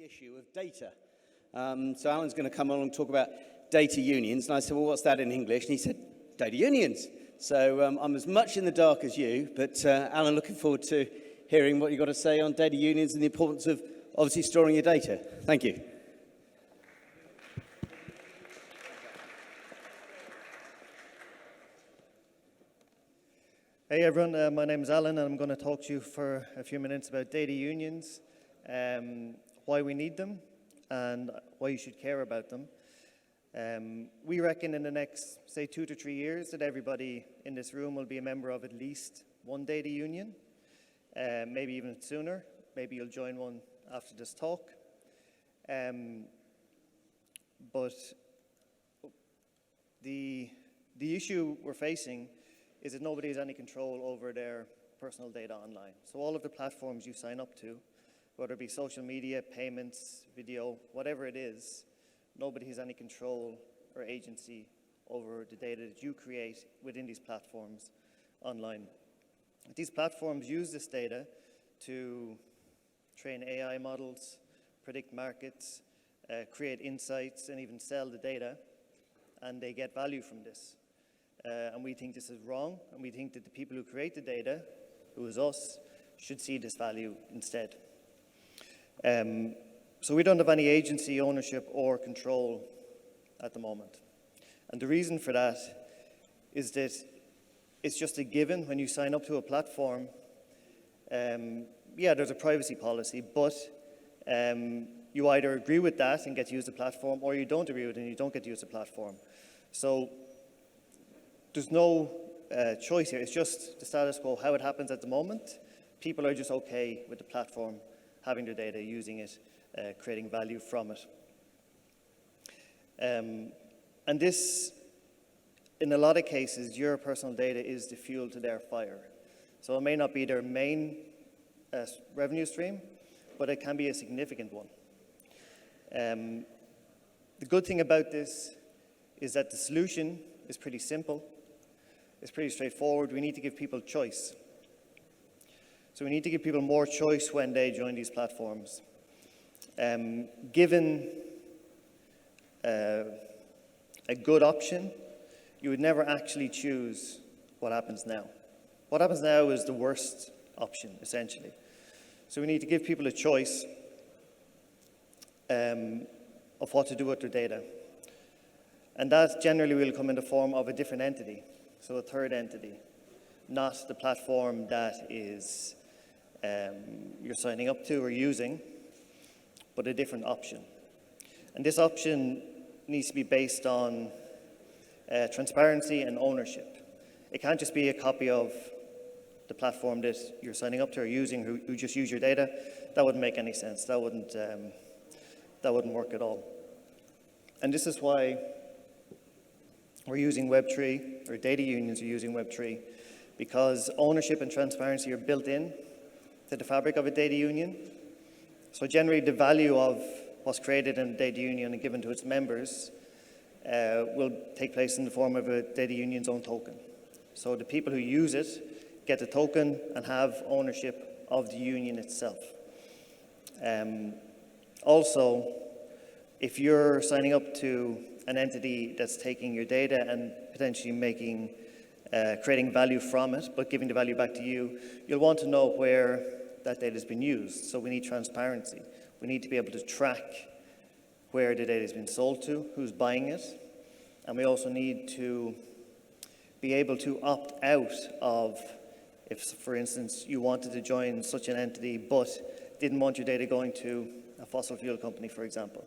issue of data. So Alan's going to come along and talk about data unions. And I said, well, what's that in English? And he said, data unions. So I'm as much in the dark as you, but Alan, looking forward to hearing what you've got to say on data unions and the importance of obviously storing your data. Thank you. Hey everyone, my name is Alan and I'm going to talk to you for a few minutes about data unions, why we need them and why you should care about them. We reckon in the next, say, 2 to 3 years that everybody in this room will be a member of at least one data union, maybe even sooner. Maybe you'll join one after this talk. But the issue we're facing is that nobody has any control over their personal data online. So all of the platforms you sign up to, whether it be social media, payments, video, whatever it is, nobody has any control or agency over the data that you create within these platforms online. These platforms use this data to train AI models, predict markets, create insights, and even sell the data, and they get value from this. And we think this is wrong, and we think that the people who create the data, who is us, should see this value instead. So we don't have any agency, ownership, or control at the moment. And the reason for that is that it's just a given when you sign up to a platform. Yeah, there's a privacy policy, but you either agree with that and get to use the platform, or you don't agree with it and you don't get to use the platform. So there's no choice here. It's just the status quo, how it happens at the moment. People are just okay with the platform having their data, using it, creating value from it. And this, in a lot of cases, your personal data is the fuel to their fire. So it may not be their main revenue stream, but it can be a significant one. The good thing about this is that the solution is pretty simple. It's pretty straightforward. We need to give people choice. So we need to give people more choice when they join these platforms. Given a good option, you would never actually choose what happens now. What happens now is the worst option, essentially. So we need to give people a choice of what to do with their data. And that generally will come in the form of a different entity. So a third entity, not the platform that is you're signing up to or using, but a different option. And this option needs to be based on transparency and ownership. It can't just be a copy of the platform that you're signing up to or using who just use your data. That wouldn't make any sense. That wouldn't work at all. And this is why we're using Web3, or data unions are using Web3, because ownership and transparency are built in to the fabric of a data union. So generally the value of what's created in a data union and given to its members will take place in the form of a data union's own token. So the people who use it get the token and have ownership of the union itself. Also, if you're signing up to an entity that's taking your data and potentially creating value from it, but giving the value back to you, you'll want to know where that data has been used. So we need transparency. We need to be able to track where the data has been sold to, who's buying it, and we also need to be able to opt out of, if, for instance, you wanted to join such an entity but didn't want your data going to a fossil fuel company, for example.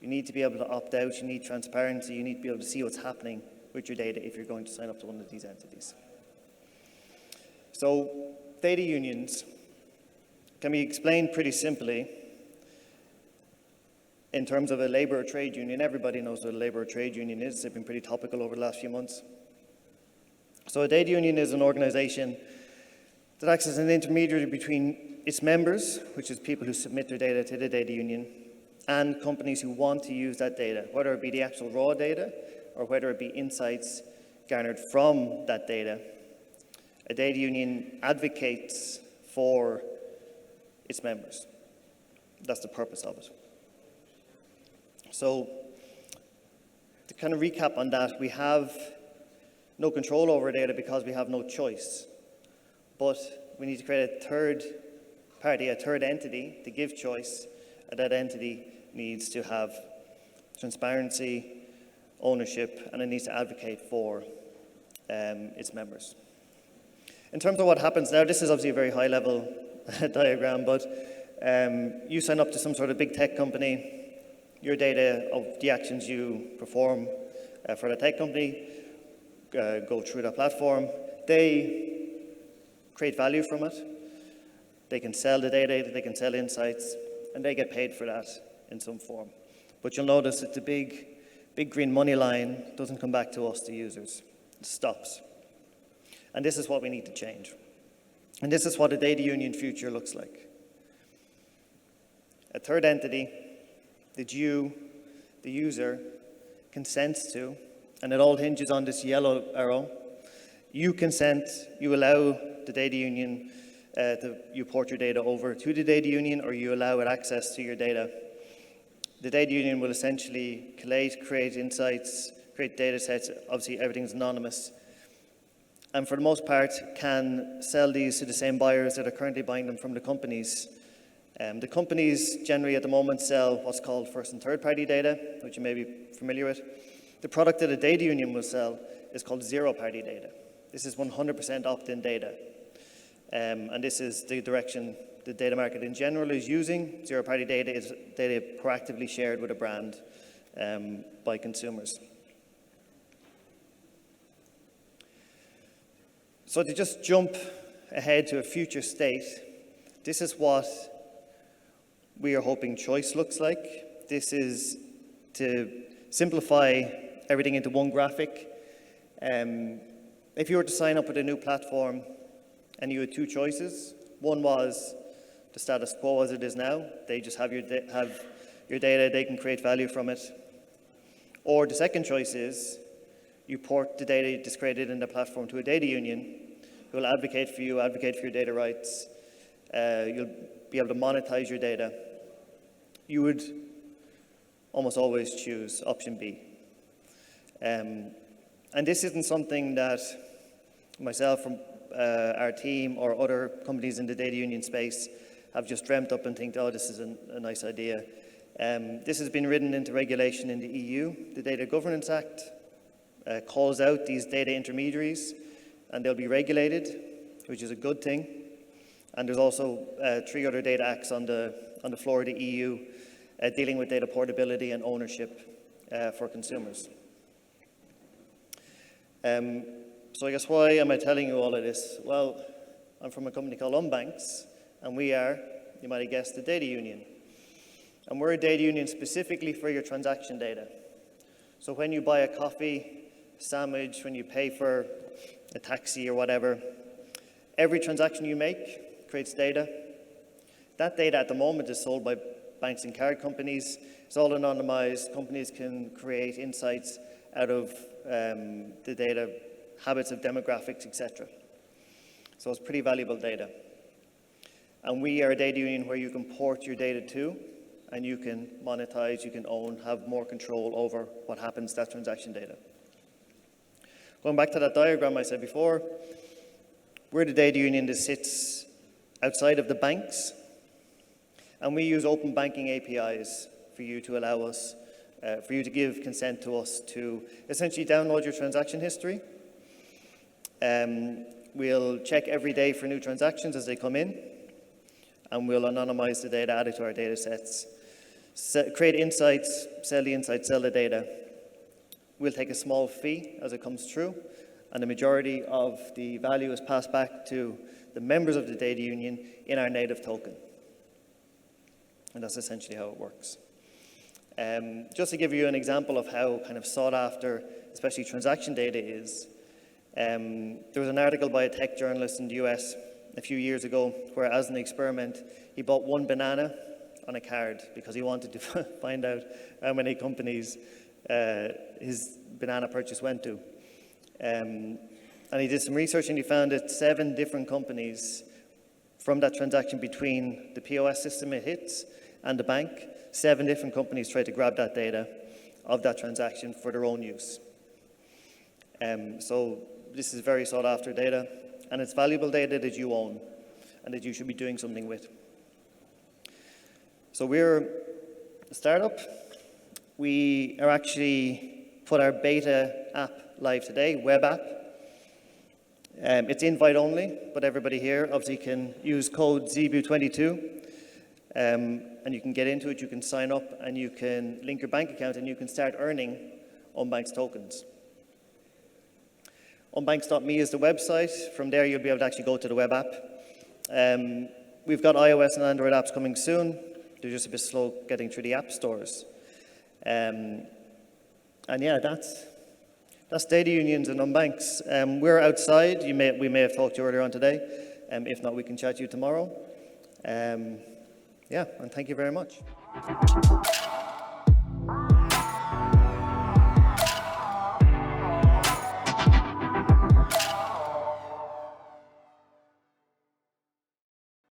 You need to be able to opt out, you need transparency, you need to be able to see what's happening with your data if you're going to sign up to one of these entities. So, data unions can be explained pretty simply in terms of a labor or trade union. Everybody knows what a labor or trade union is. They've been pretty topical over the last few months. So a data union is an organization that acts as an intermediary between its members, which is people who submit their data to the data union, and companies who want to use that data, whether it be the actual raw data or whether it be insights garnered from that data. A data union advocates for its members. That's the purpose of it. So to kind of recap on that, we have no control over data because we have no choice. But we need to create a third party, a third entity to give choice, and that entity needs to have transparency, ownership, and it needs to advocate for its members. In terms of what happens now, this is obviously a very high-level diagram, but you sign up to some sort of big tech company. Your data of the actions you perform for the tech company go through that platform. They create value from it. They can sell the data, they can sell insights, and they get paid for that in some form. But you'll notice that the big green money line doesn't come back to us, the users. It stops. And this is what we need to change. And this is what a data union future looks like. A third entity that you, the user, consents to, and it all hinges on this yellow arrow. You consent, you allow the data union, you port your data over to the data union, or you allow it access to your data. The data union will essentially collate, create insights, create data sets. Obviously, everything's anonymous. And for the most part, can sell these to the same buyers that are currently buying them from the companies. The companies generally at the moment sell what's called first and third party data, which you may be familiar with. The product that a data union will sell is called zero party data. This is 100% opt-in data. And this is the direction the data market in general is using. Zero party data is data proactively shared with a brand by consumers. So to just jump ahead to a future state, this is what we are hoping choice looks like. This is to simplify everything into one graphic. If you were to sign up with a new platform and you had two choices, one was the status quo as it is now. They just have your data, they can create value from it. Or the second choice is you port the data you just created in the platform to a data union who will advocate for you, advocate for your data rights. You'll be able to monetize your data. You would almost always choose option B. And this isn't something that myself, from our team, or other companies in the data union space have just dreamt up and think, oh, this is a nice idea. This has been written into regulation in the EU. The Data Governance Act calls out these data intermediaries, and they'll be regulated, which is a good thing. And there's also 3 other data acts on the floor of the EU dealing with data portability and ownership for consumers. So I guess why am I telling you all of this? Well, I'm from a company called Unbanx, and we are, you might have guessed, a data union. And we're a data union specifically for your transaction data. So when you buy a coffee, sandwich, when you pay for a taxi or whatever, every transaction you make creates data. That data at the moment is sold by banks and card companies. It's all anonymized. Companies can create insights out of the data, habits of demographics, etc. So it's pretty valuable data. And we are a data union where you can port your data to, and you can monetize, you can own, have more control over what happens to that transaction data. Going back to that diagram I said before, we're the data union that sits outside of the banks, and we use open banking APIs for you to allow us, for you to give consent to us to essentially download your transaction history. We'll check every day for new transactions as they come in, and we'll anonymize the data, add it to our data sets, create insights, sell the insights, sell the data. We'll take a small fee as it comes through, and the majority of the value is passed back to the members of the data union in our native token. And that's essentially how it works. Just to give you an example of how kind of sought after, especially transaction data is, there was an article by a tech journalist in the US a few years ago where, as an experiment, he bought one banana on a card because he wanted to find out how many companies his banana purchase went to. And he did some research and he found that 7 different companies from that transaction between the POS system it hits and the bank 7 different companies tried to grab that data of that transaction for their own use. So this is very sought after data, and it's valuable data that you own and that you should be doing something with. So we're a startup. We are actually put our beta app live today, web app. It's invite only, but everybody here obviously can use code Zebu22, and you can get into it, you can sign up, and you can link your bank account, and you can start earning Unbanx tokens. Unbanx.me is the website. From there, you'll be able to actually go to the web app. We've got iOS and Android apps coming soon. They're just a bit slow getting through the app stores. And yeah, that's data unions and Unbanx. We're outside. We may have talked to you earlier on today. If not, we can chat to you tomorrow. Yeah, and thank you very much.